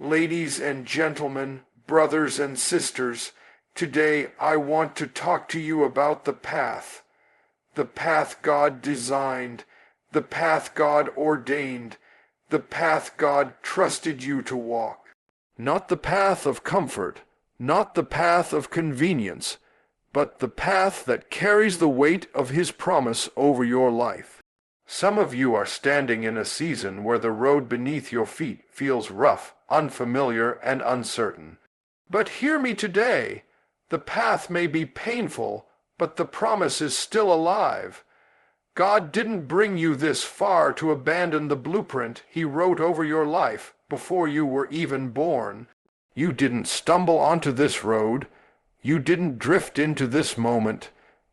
Ladies and gentlemen, brothers and sisters, today I want to talk to you about the path God designed, the path God ordained, the path God trusted you to walk. Not the path of comfort, not the path of convenience, but the path that carries the weight of His promise over your life. Some of you are standing in a season where the road beneath your feet feels rough, unfamiliar, and uncertain. But hear me today. The path may be painful, but the promise is still alive. God didn't bring you this far to abandon the blueprint He wrote over your life before you were even born. You didn't stumble onto this road. You didn't drift into this moment.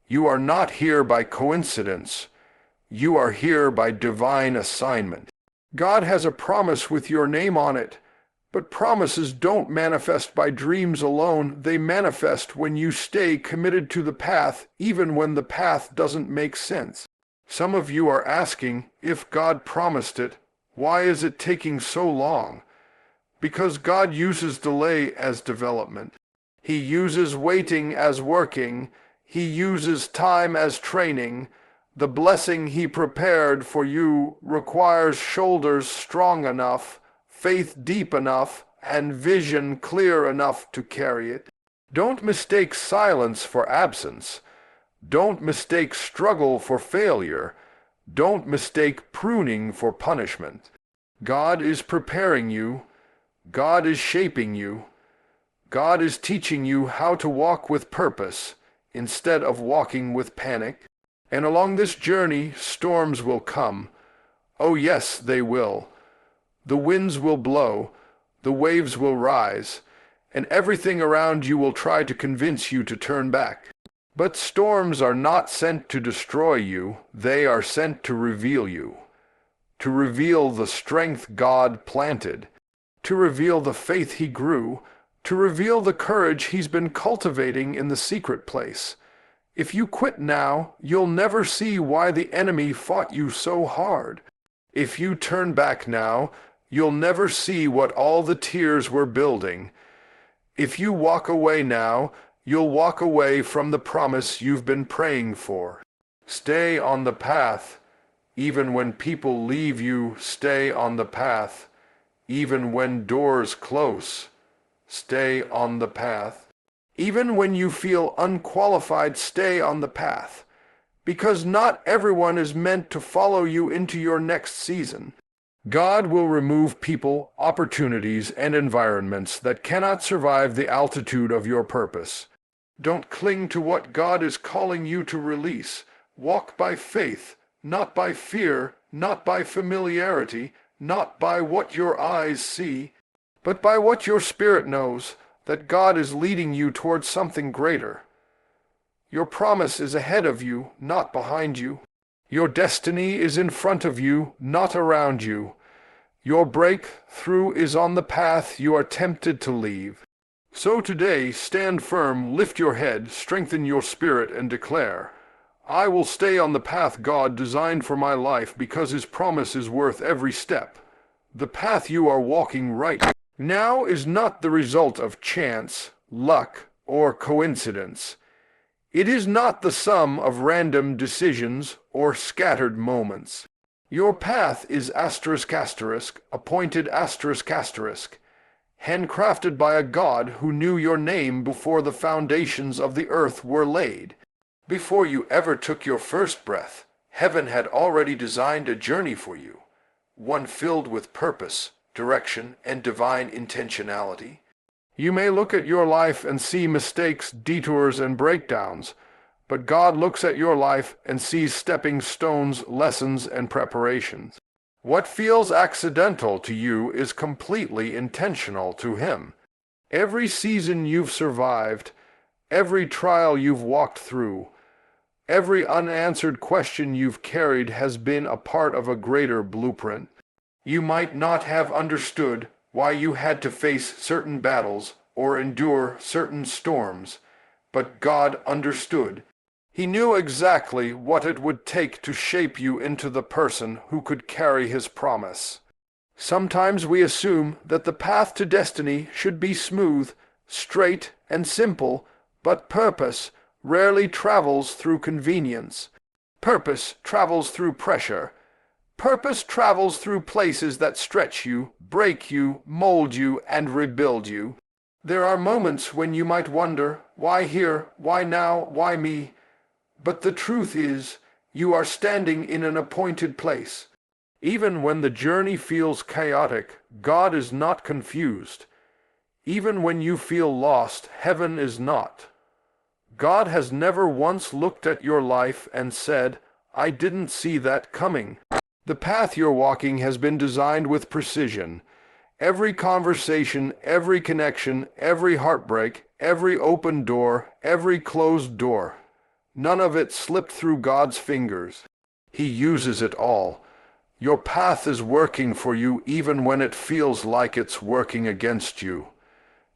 You are not here by coincidence. You are here by divine assignment. God has a promise with your name on it, but promises don't manifest by dreams alone. They manifest when you stay committed to the path, even when the path doesn't make sense. Some of you are asking, if God promised it, why is it taking so long? Because God uses delay as development. He uses waiting as working. He uses time as training. The blessing He prepared for you requires shoulders strong enough, faith deep enough, and vision clear enough to carry it. Don't mistake silence for absence. Don't mistake struggle for failure. Don't mistake pruning for punishment. God is preparing you. God is shaping you. God is teaching you how to walk with purpose instead of walking with panic. And along this journey, storms will come. Oh yes, they will. The winds will blow, the waves will rise, and everything around you will try to convince you to turn back. But storms are not sent to destroy you, they are sent to reveal you. To reveal the strength God planted, to reveal the faith He grew, to reveal the courage He's been cultivating in the secret place. If you quit now, you'll never see why the enemy fought you so hard. If you turn back now, you'll never see what all the tears were building. If you walk away now, you'll walk away from the promise you've been praying for. Stay on the path. Even when people leave you, stay on the path. Even when doors close, stay on the path. Even when you feel unqualified, stay on the path. Because not everyone is meant to follow you into your next season. God will remove people, opportunities, and environments that cannot survive the altitude of your purpose. Don't cling to what God is calling you to release. Walk by faith, not by fear, not by familiarity, not by what your eyes see, but by what your spirit knows, that God is leading you towards something greater. Your promise is ahead of you, not behind you. Your destiny is in front of you, not around you. Your breakthrough is on the path you are tempted to leave. So today, stand firm, lift your head, strengthen your spirit, and declare, I will stay on the path God designed for my life because His promise is worth every step. The path you are walking right now is not the result of chance, luck, or coincidence. It is not the sum of random decisions or scattered moments. Your path is ***, appointed ***, handcrafted by a God who knew your name before the foundations of the earth were laid. Before you ever took your first breath, heaven had already designed a journey for you, one filled with purpose, direction, and divine intentionality. You may look at your life and see mistakes, detours, and breakdowns, but God looks at your life and sees stepping stones, lessons, and preparations. What feels accidental to you is completely intentional to Him. Every season you've survived, every trial you've walked through, every unanswered question you've carried has been a part of a greater blueprint. You might not have understood why you had to face certain battles or endure certain storms, but God understood. He knew exactly what it would take to shape you into the person who could carry His promise. Sometimes we assume that the path to destiny should be smooth, straight, and simple, but purpose rarely travels through convenience. Purpose travels through pressure. Purpose travels through places that stretch you, break you, mold you, and rebuild you. There are moments when you might wonder, why here, why now, why me? But the truth is, you are standing in an appointed place. Even when the journey feels chaotic, God is not confused. Even when you feel lost, heaven is not. God has never once looked at your life and said, I didn't see that coming. The path you're walking has been designed with precision. Every conversation, every connection, every heartbreak, every open door, every closed door. None of it slipped through God's fingers. He uses it all. Your path is working for you even when it feels like it's working against you.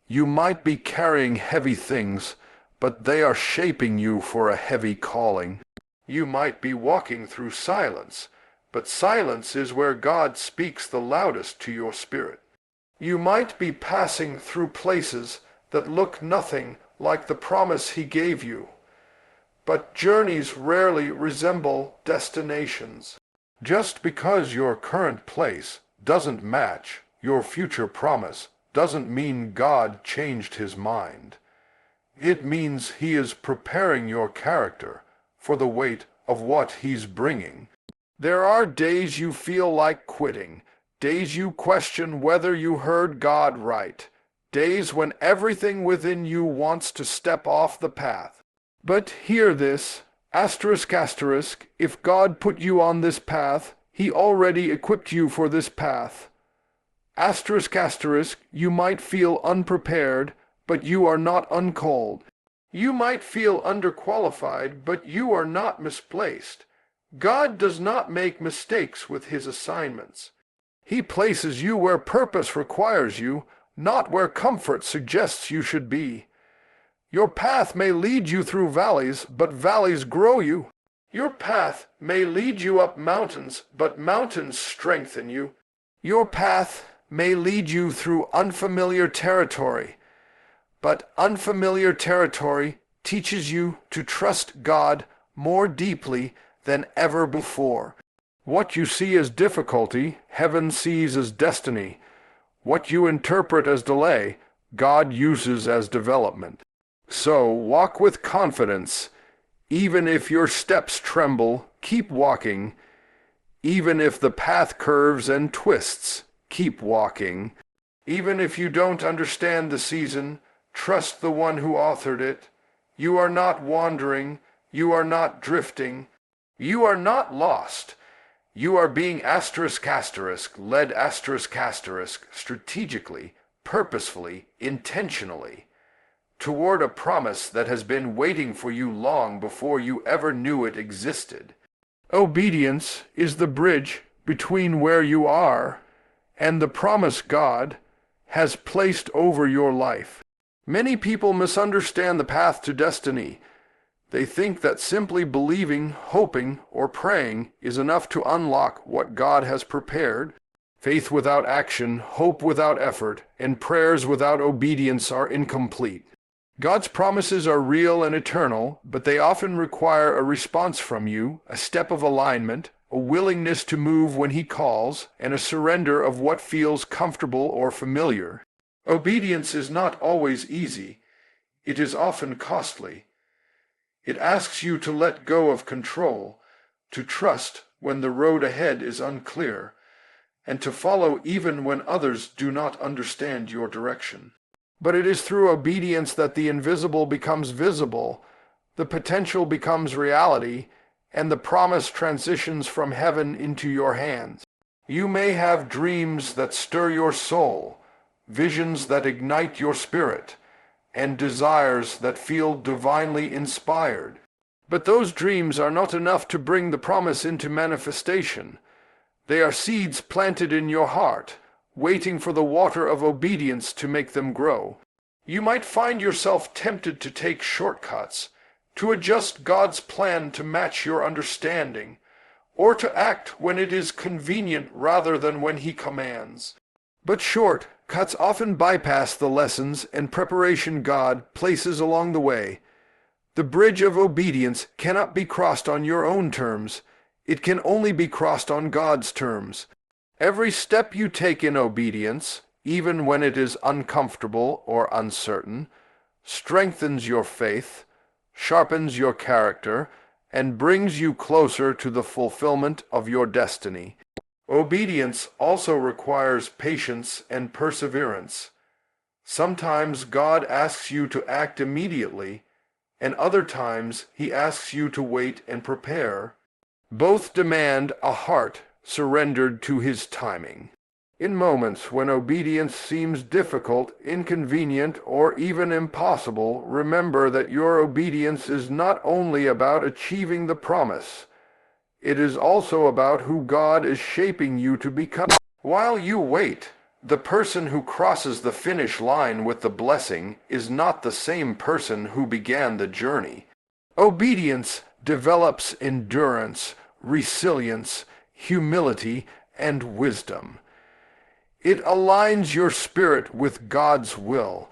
You might be carrying heavy things, but they are shaping you for a heavy calling. You might be walking through silence, but silence is where God speaks the loudest to your spirit. You might be passing through places that look nothing like the promise He gave you, but journeys rarely resemble destinations. Just because your current place doesn't match your future promise doesn't mean God changed His mind. It means He is preparing your character for the weight of what He's bringing. There are days you feel like quitting, days you question whether you heard God right, days when everything within you wants to step off the path. But hear this, asterisk, if God put you on this path, He already equipped you for this path. Asterisk, you might feel unprepared, but you are not uncalled. You might feel underqualified, but you are not misplaced. God does not make mistakes with His assignments. He places you where purpose requires you, not where comfort suggests you should be. Your path may lead you through valleys, but valleys grow you. Your path may lead you up mountains, but mountains strengthen you. Your path may lead you through unfamiliar territory, but unfamiliar territory teaches you to trust God more deeply than ever before. What you see as difficulty, heaven sees as destiny. What you interpret as delay, God uses as development. So walk with confidence. Even if your steps tremble, keep walking. Even if the path curves and twists, keep walking. Even if you don't understand the season, trust the one who authored it. You are not wandering. You are not drifting. You are not lost. You are being led strategically, purposefully, intentionally, toward a promise that has been waiting for you long before you ever knew it existed. Obedience is the bridge between where you are and the promise God has placed over your life. Many people misunderstand the path to destiny. They think that simply believing, hoping, or praying is enough to unlock what God has prepared. Faith without action, hope without effort, and prayers without obedience are incomplete. God's promises are real and eternal, but they often require a response from you, a step of alignment, a willingness to move when He calls, and a surrender of what feels comfortable or familiar. Obedience is not always easy. It is often costly. It asks you to let go of control, to trust when the road ahead is unclear, and to follow even when others do not understand your direction. But it is through obedience that the invisible becomes visible, the potential becomes reality, and the promise transitions from heaven into your hands. You may have dreams that stir your soul, visions that ignite your spirit, and desires that feel divinely inspired. But those dreams are not enough to bring the promise into manifestation. They are seeds planted in your heart, waiting for the water of obedience to make them grow. You might find yourself tempted to take shortcuts, to adjust God's plan to match your understanding, or to act when it is convenient rather than when he commands. But short cuts often bypass the lessons and preparation God places along the way. The bridge of obedience cannot be crossed on your own terms. It can only be crossed on God's terms. Every step you take in obedience, even when it is uncomfortable or uncertain, strengthens your faith, sharpens your character, and brings you closer to the fulfillment of your destiny. Obedience also requires patience and perseverance. Sometimes God asks you to act immediately, and other times he asks you to wait and prepare. Both demand a heart surrendered to his timing. In moments when obedience seems difficult, inconvenient, or even impossible, remember that your obedience is not only about achieving the promise, it is also about who God is shaping you to become. While you wait, the person who crosses the finish line with the blessing is not the same person who began the journey. Obedience develops endurance, resilience, humility, and wisdom. It aligns your spirit with God's will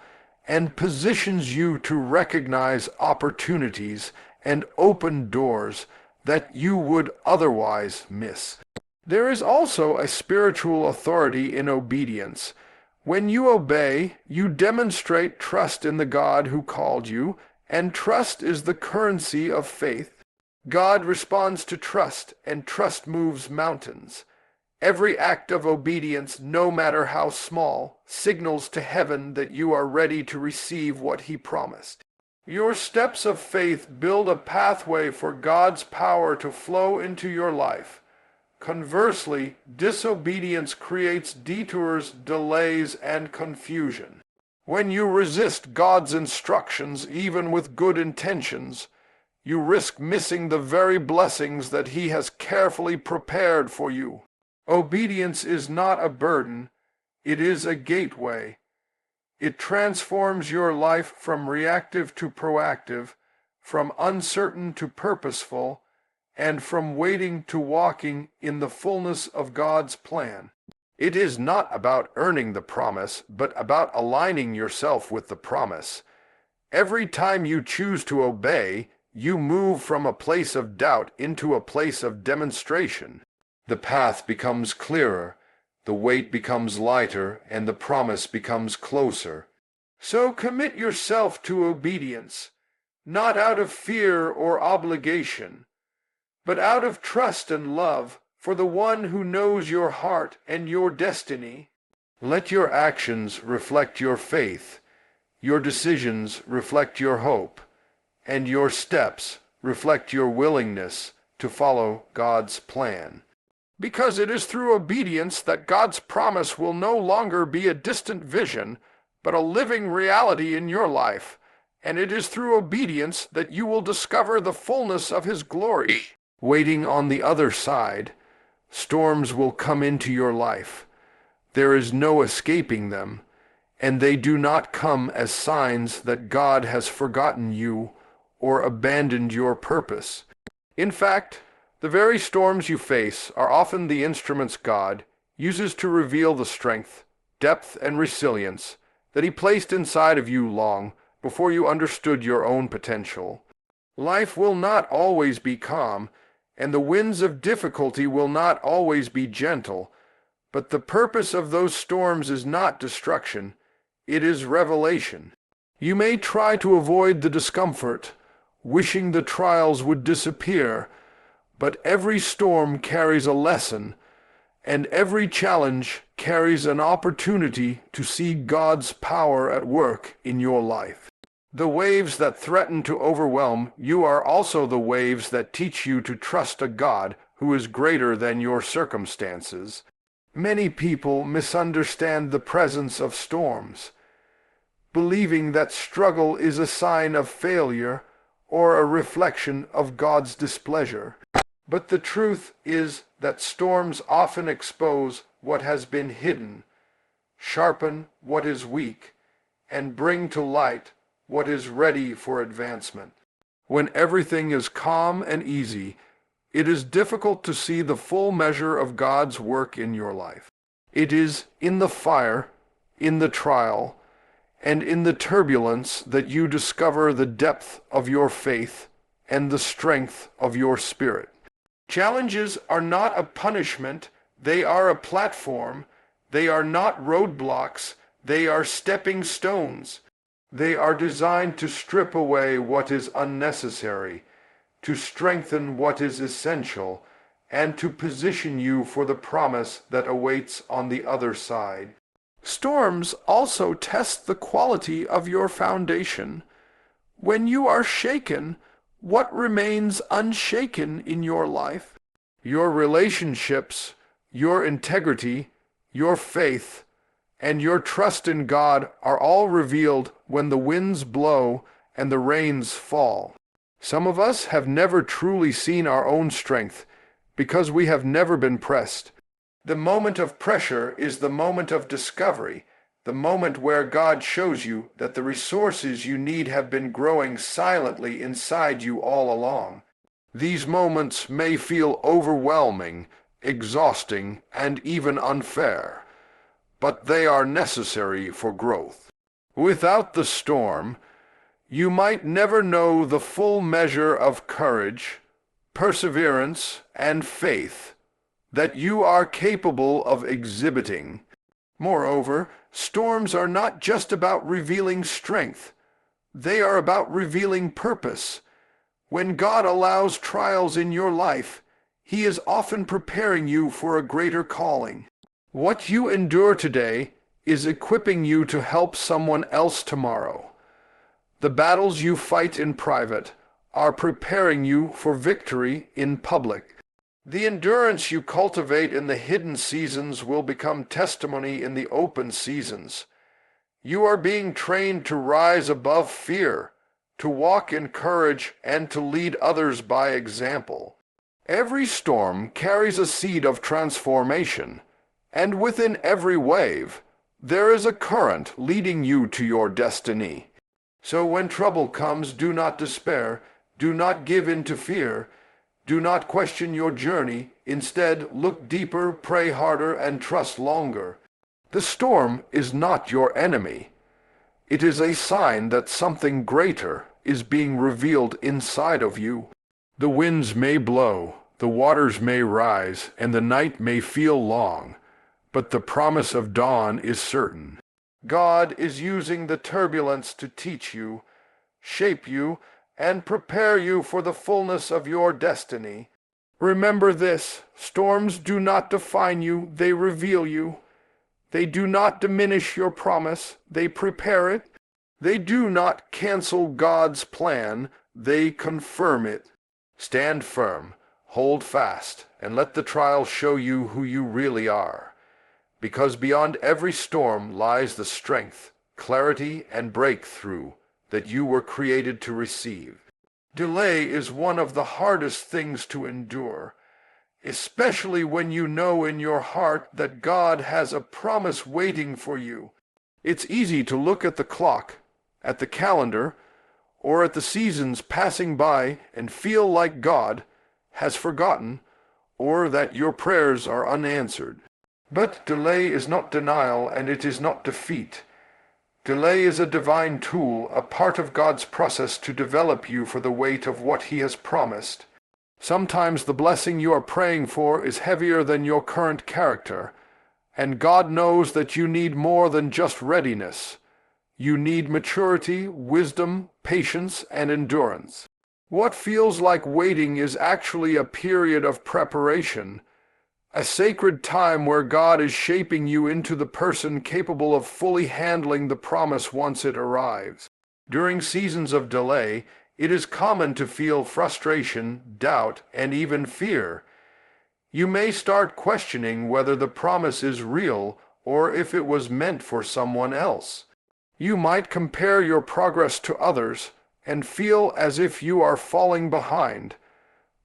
and positions you to recognize opportunities and open doors that you would otherwise miss. There is also a spiritual authority in obedience. When you obey, you demonstrate trust in the God who called you, and trust is the currency of faith. God responds to trust, and trust moves mountains. Every act of obedience, no matter how small, signals to heaven that you are ready to receive what he promised. Your steps of faith build a pathway for God's power to flow into your life. Conversely, disobedience creates detours, delays, and confusion. When you resist God's instructions, even with good intentions, you risk missing the very blessings that he has carefully prepared for you. Obedience is not a burden, it is a gateway. It transforms your life from reactive to proactive, from uncertain to purposeful, and from waiting to walking in the fullness of God's plan. It is not about earning the promise, but about aligning yourself with the promise. Every time you choose to obey, you move from a place of doubt into a place of demonstration. The path becomes clearer, the weight becomes lighter, and the promise becomes closer. So commit yourself to obedience, not out of fear or obligation, but out of trust and love for the one who knows your heart and your destiny. Let your actions reflect your faith, your decisions reflect your hope, and your steps reflect your willingness to follow God's plan. Because it is through obedience that God's promise will no longer be a distant vision, but a living reality in your life, and it is through obedience that you will discover the fullness of his glory. Waiting on the other side, storms will come into your life. There is no escaping them, and they do not come as signs that God has forgotten you or abandoned your purpose. In fact, the very storms you face are often the instruments God uses to reveal the strength, depth, and resilience that he placed inside of you long before you understood your own potential. Life will not always be calm, and the winds of difficulty will not always be gentle, but the purpose of those storms is not destruction, it is revelation. You may try to avoid the discomfort, wishing the trials would disappear, but every storm carries a lesson, and every challenge carries an opportunity to see God's power at work in your life. The waves that threaten to overwhelm you are also the waves that teach you to trust a God who is greater than your circumstances. Many people misunderstand the presence of storms, believing that struggle is a sign of failure or a reflection of God's displeasure. But the truth is that storms often expose what has been hidden, sharpen what is weak, and bring to light what is ready for advancement. When everything is calm and easy, It is difficult to see the full measure of God's work in your life. It is in the fire, in the trial, and in the turbulence that you discover the depth of your faith and the strength of your spirit. Challenges are not a punishment, they are a platform. They are not roadblocks, they are stepping stones. They are designed to strip away what is unnecessary, to strengthen what is essential, and to position you for the promise that awaits on the other side. Storms also test the quality of your foundation. When you are shaken, what remains unshaken in your life? Your relationships, your integrity, your faith, and your trust in God are all revealed when the winds blow and the rains fall. Some of us have never truly seen our own strength because we have never been pressed. The moment of pressure is the moment of discovery, the moment where God shows you that the resources you need have been growing silently inside you all along. These moments may feel overwhelming, exhausting, and even unfair, but they are necessary for growth. Without the storm, you might never know the full measure of courage, perseverance, and faith that you are capable of exhibiting. Moreover, storms are not just about revealing strength. They are about revealing purpose. When God allows trials in your life, He is often preparing you for a greater calling. What you endure today is equipping you to help someone else tomorrow. The battles you fight in private are preparing you for victory in public. The endurance you cultivate in the hidden seasons will become testimony in the open seasons. You are being trained to rise above fear, to walk in courage, and to lead others by example. Every storm carries a seed of transformation, and within every wave, there is a current leading you to your destiny. So when trouble comes, do not despair, do not give in to fear, do not question your journey. Instead, look deeper, pray harder, and trust longer. The storm is not your enemy. It is a sign that something greater is being revealed inside of you. The winds may blow, the waters may rise, and the night may feel long, but the promise of dawn is certain. God is using the turbulence to teach you, shape you, and prepare you for the fullness of your destiny. Remember this: storms do not define you, they reveal you. They do not diminish your promise, they prepare it. They do not cancel God's plan, they confirm it. Stand firm, hold fast, and let the trial show you who you really are. Because beyond every storm lies the strength, clarity, and breakthrough that you were created to receive. Delay is one of the hardest things to endure, especially when you know in your heart that God has a promise waiting for you. It's easy to look at the clock, at the calendar, or at the seasons passing by and feel like God has forgotten or that your prayers are unanswered. But delay is not denial, and it is not defeat. Delay is a divine tool, a part of God's process to develop you for the weight of what He has promised. Sometimes the blessing you are praying for is heavier than your current character, and God knows that you need more than just readiness. You need maturity, wisdom, patience, and endurance. What feels like waiting is actually a period of preparation, a sacred time where God is shaping you into the person capable of fully handling the promise once it arrives. During seasons of delay, it is common to feel frustration, doubt, and even fear. You may start questioning whether the promise is real or if it was meant for someone else. You might compare your progress to others and feel as if you are falling behind.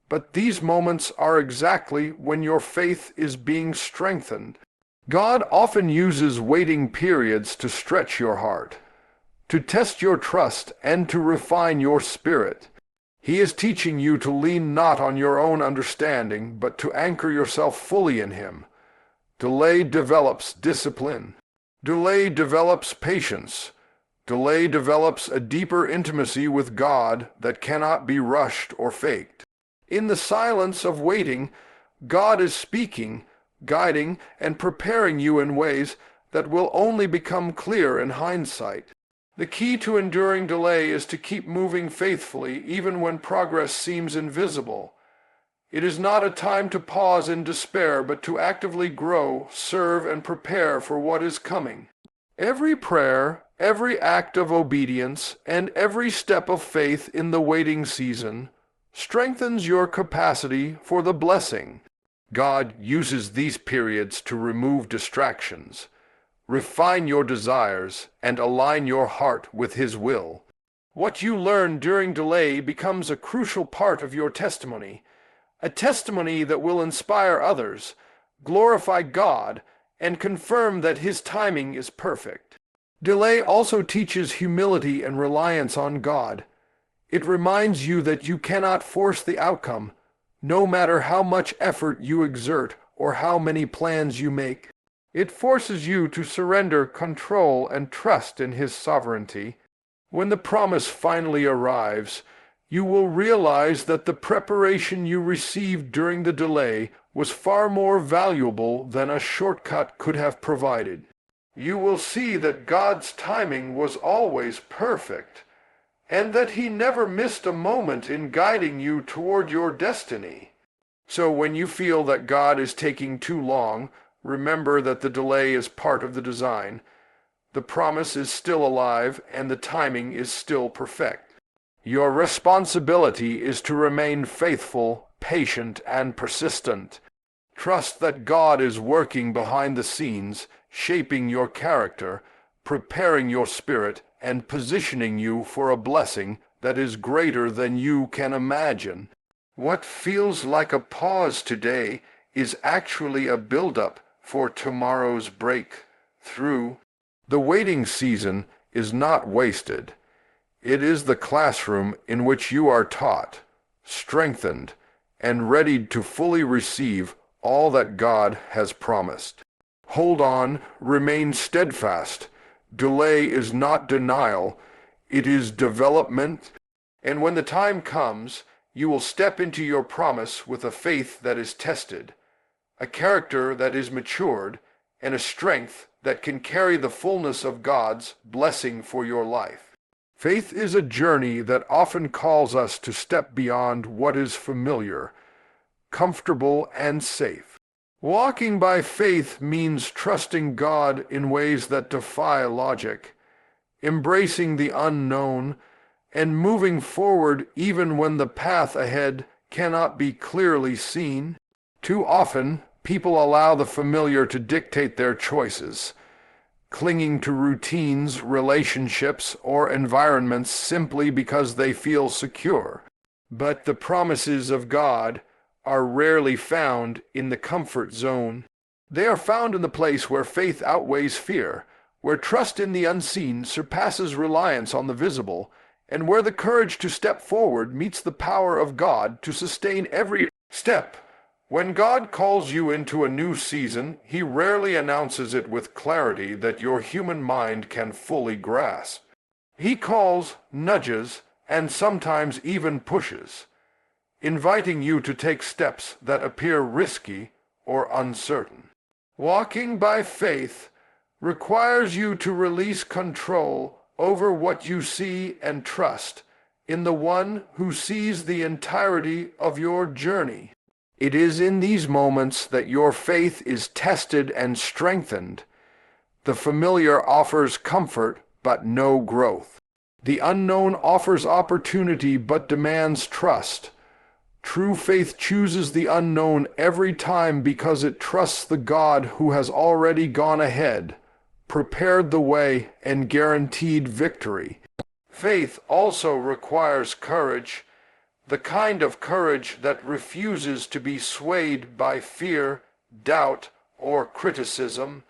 But these moments are exactly when your faith is being strengthened. God often uses waiting periods to stretch your heart, to test your trust, and to refine your spirit. He is teaching you to lean not on your own understanding, but to anchor yourself fully in Him. Delay develops discipline. Delay develops patience. Delay develops a deeper intimacy with God that cannot be rushed or faked. In the silence of waiting, God is speaking, guiding, and preparing you in ways that will only become clear in hindsight. The key to enduring delay is to keep moving faithfully even when progress seems invisible. It is not a time to pause in despair, but to actively grow, serve, and prepare for what is coming. Every prayer, every act of obedience, and every step of faith in the waiting season strengthens your capacity for the blessing. God uses these periods to remove distractions, refine your desires, and align your heart with His will. What you learn during delay becomes a crucial part of your testimony, a testimony that will inspire others, glorify God, and confirm that His timing is perfect. Delay also teaches humility and reliance on God. It reminds you that you cannot force the outcome, no matter how much effort you exert or how many plans you make. It forces you to surrender control and trust in His sovereignty. When the promise finally arrives, you will realize that the preparation you received during the delay was far more valuable than a shortcut could have provided. You will see that God's timing was always perfect, and that He never missed a moment in guiding you toward your destiny. So when you feel that God is taking too long, remember that the delay is part of the design. The promise is still alive, and the timing is still perfect. Your responsibility is to remain faithful, patient, and persistent. Trust that God is working behind the scenes, shaping your character, preparing your spirit, and positioning you for a blessing that is greater than you can imagine. What feels like a pause today is actually a build-up for tomorrow's breakthrough. The waiting season is not wasted. It is the classroom in which you are taught, strengthened, and ready to fully receive all that God has promised. Hold on, remain steadfast. Delay is not denial, it is development. And when the time comes, you will step into your promise with a faith that is tested, a character that is matured, and a strength that can carry the fullness of God's blessing for your life. Faith is a journey that often calls us to step beyond what is familiar, comfortable, and safe. Walking by faith means trusting God in ways that defy logic, embracing the unknown, and moving forward even when the path ahead cannot be clearly seen. Too often, people allow the familiar to dictate their choices, clinging to routines, relationships, or environments simply because they feel secure. But the promises of God are rarely found in the comfort zone. They are found in the place where faith outweighs fear, where trust in the unseen surpasses reliance on the visible, and where the courage to step forward meets the power of God to sustain every step. When God calls you into a new season, He rarely announces it with clarity that your human mind can fully grasp. He calls, nudges, and sometimes even pushes, inviting you to take steps that appear risky or uncertain. Walking by faith requires you to release control over what you see and trust in the One who sees the entirety of your journey. It is in these moments that your faith is tested and strengthened. The familiar offers comfort, but no growth. The unknown offers opportunity, but demands trust. True faith chooses the unknown every time because it trusts the God who has already gone ahead, prepared the way, and guaranteed victory. Faith also requires courage, the kind of courage that refuses to be swayed by fear, doubt, or criticism.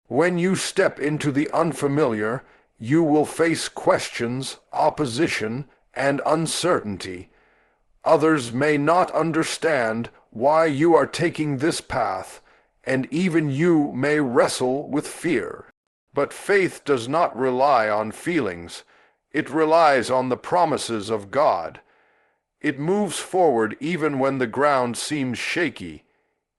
When you step into the unfamiliar, you will face questions, opposition, and uncertainty. Others may not understand why you are taking this path, and even you may wrestle with fear. But faith does not rely on feelings. It relies on the promises of God. It moves forward even when the ground seems shaky,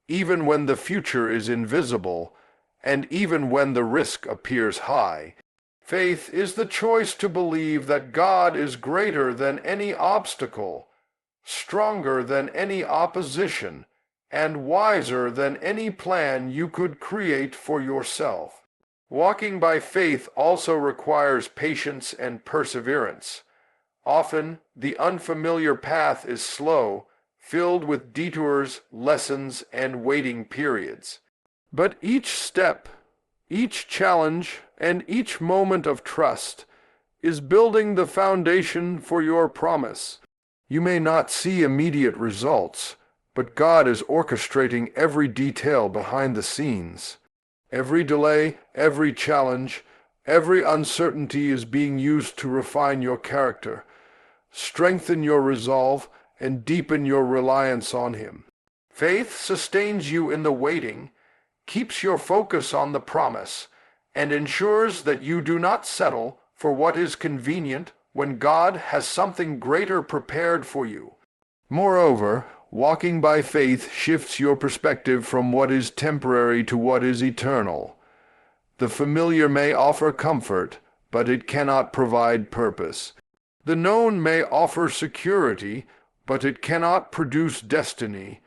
even when the future is invisible, and even when the risk appears high. Faith is the choice to believe that God is greater than any obstacle, stronger than any opposition, and wiser than any plan you could create for yourself. Walking by faith also requires patience and perseverance. Often, the unfamiliar path is slow, filled with detours, lessons, and waiting periods. But each step, each challenge, and each moment of trust is building the foundation for your promise. You may not see immediate results, but God is orchestrating every detail behind the scenes. Every delay, every challenge, every uncertainty is being used to refine your character, strengthen your resolve, and deepen your reliance on Him. Faith sustains you in the waiting, keeps your focus on the promise, and ensures that you do not settle for what is convenient when God has something greater prepared for you. Moreover, walking by faith shifts your perspective from what is temporary to what is eternal. The familiar may offer comfort, but it cannot provide purpose. The known may offer security, but it cannot produce destiny.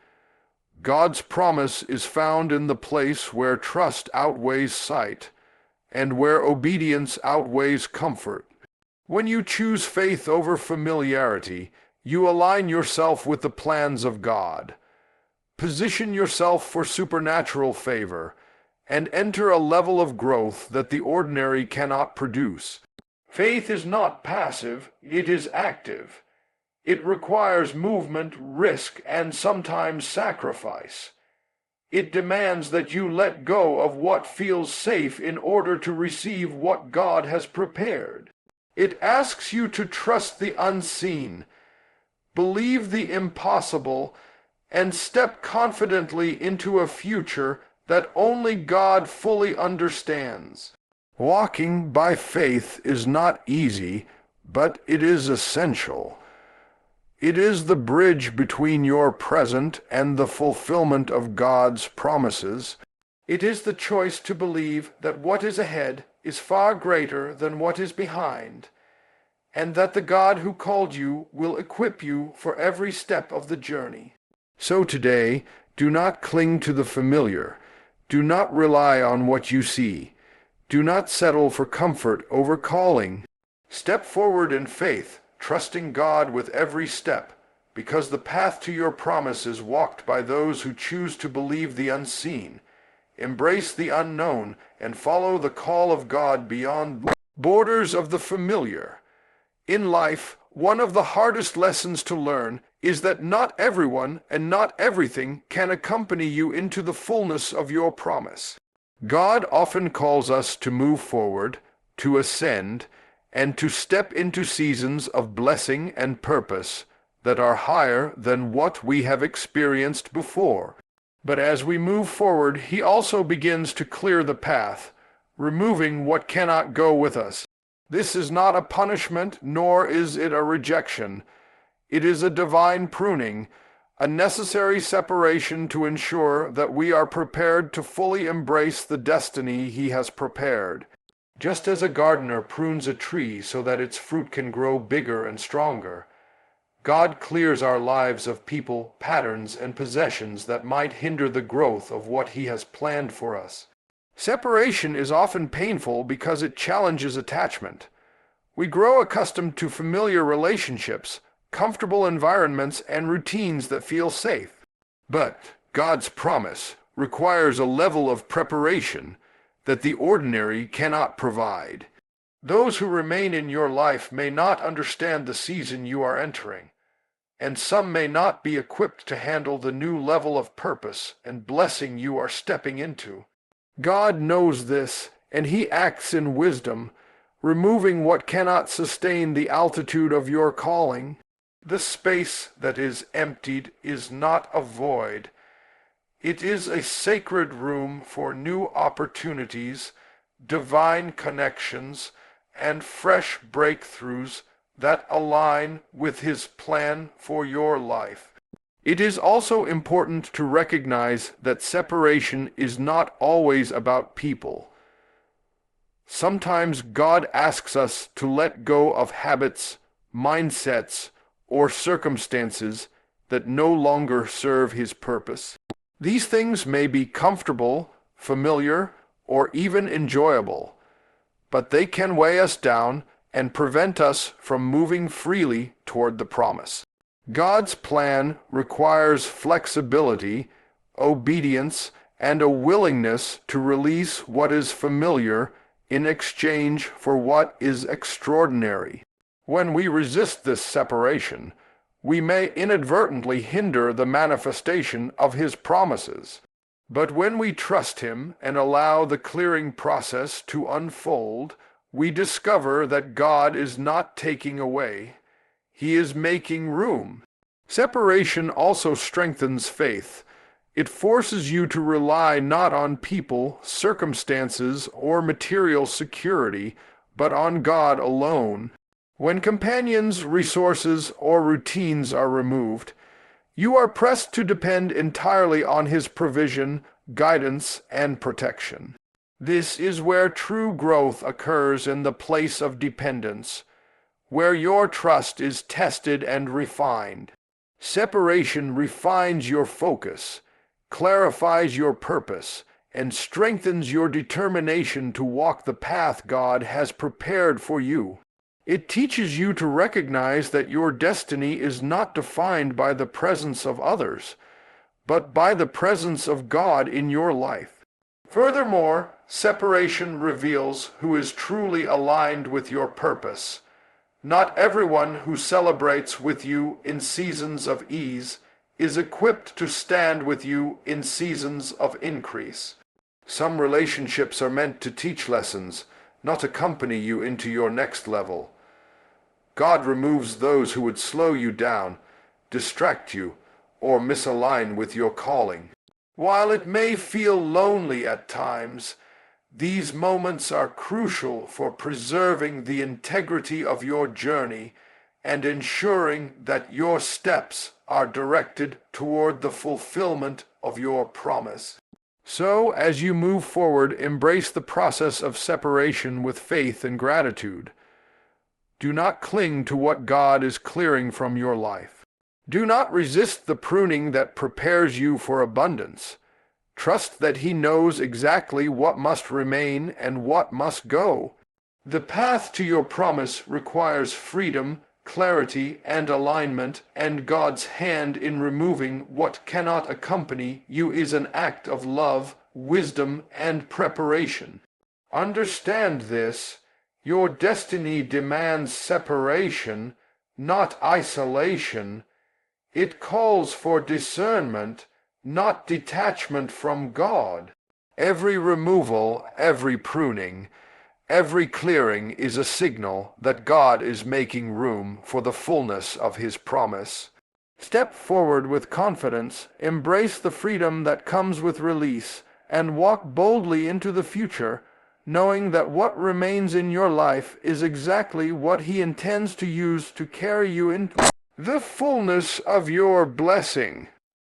God's promise is found in the place where trust outweighs sight, and where obedience outweighs comfort. When you choose faith over familiarity, you align yourself with the plans of God. Position yourself for supernatural favor, and enter a level of growth that the ordinary cannot produce. Faith is not passive, it is active. It requires movement, risk, and sometimes sacrifice. It demands that you let go of what feels safe in order to receive what God has prepared. It asks you to trust the unseen, believe the impossible, and step confidently into a future that only God fully understands. Walking by faith is not easy, but it is essential. It is the bridge between your present and the fulfillment of God's promises. It is the choice to believe that what is ahead is far greater than what is behind, and that the God who called you will equip you for every step of the journey. So today, do not cling to the familiar. Do not rely on what you see. Do not settle for comfort over calling. Step forward in faith, trusting God with every step, because the path to your promise is walked by those who choose to believe the unseen, embrace the unknown, and follow the call of God beyond borders of the familiar. In life, one of the hardest lessons to learn is that not everyone and not everything can accompany you into the fullness of your promise. God often calls us to move forward, to ascend, and to step into seasons of blessing and purpose that are higher than what we have experienced before. But as we move forward, He also begins to clear the path, removing what cannot go with us. This is not a punishment, nor is it a rejection. It is a divine pruning, a necessary separation to ensure that we are prepared to fully embrace the destiny He has prepared. Just as a gardener prunes a tree so that its fruit can grow bigger and stronger, God clears our lives of people, patterns, and possessions that might hinder the growth of what He has planned for us. Separation is often painful because it challenges attachment. We grow accustomed to familiar relationships, comfortable environments, and routines that feel safe. But God's promise requires a level of preparation that the ordinary cannot provide. Those who remain in your life may not understand the season you are entering, and some may not be equipped to handle the new level of purpose and blessing you are stepping into. God knows this, and He acts in wisdom, removing what cannot sustain the altitude of your calling. The space that is emptied is not a void. It is a sacred room for new opportunities, divine connections, and fresh breakthroughs that align with His plan for your life. It is also important to recognize that separation is not always about people. Sometimes God asks us to let go of habits, mindsets, or circumstances that no longer serve His purpose. These things may be comfortable, familiar, or even enjoyable, but they can weigh us down and prevent us from moving freely toward the promise. God's plan requires flexibility, obedience, and a willingness to release what is familiar in exchange for what is extraordinary. When we resist this separation, we may inadvertently hinder the manifestation of His promises. But when we trust Him and allow the clearing process to unfold, we discover that God is not taking away. He is making room. Separation also strengthens faith. It forces you to rely not on people, circumstances, or material security, but on God alone. When companions, resources, or routines are removed, you are pressed to depend entirely on His provision, guidance, and protection. This is where true growth occurs, in the place of dependence, where your trust is tested and refined. Separation refines your focus, clarifies your purpose, and strengthens your determination to walk the path God has prepared for you. It teaches you to recognize that your destiny is not defined by the presence of others, but by the presence of God in your life. Furthermore, separation reveals who is truly aligned with your purpose. Not everyone who celebrates with you in seasons of ease is equipped to stand with you in seasons of increase. Some relationships are meant to teach lessons, not accompany you into your next level. God removes those who would slow you down, distract you, or misalign with your calling. While it may feel lonely at times, these moments are crucial for preserving the integrity of your journey and ensuring that your steps are directed toward the fulfillment of your promise. So, as you move forward, embrace the process of separation with faith and gratitude. Do not cling to what God is clearing from your life. Do not resist the pruning that prepares you for abundance. Trust that He knows exactly what must remain and what must go. The path to your promise requires freedom, clarity, and alignment, and God's hand in removing what cannot accompany you is an act of love, wisdom, and preparation. Understand this. Your destiny demands separation, not isolation. It calls for discernment, not detachment from God. Every removal, every pruning, every clearing is a signal that God is making room for the fullness of His promise. Step forward with confidence, embrace the freedom that comes with release, and walk boldly into the future, knowing that what remains in your life is exactly what He intends to use to carry you into the fullness of your blessing.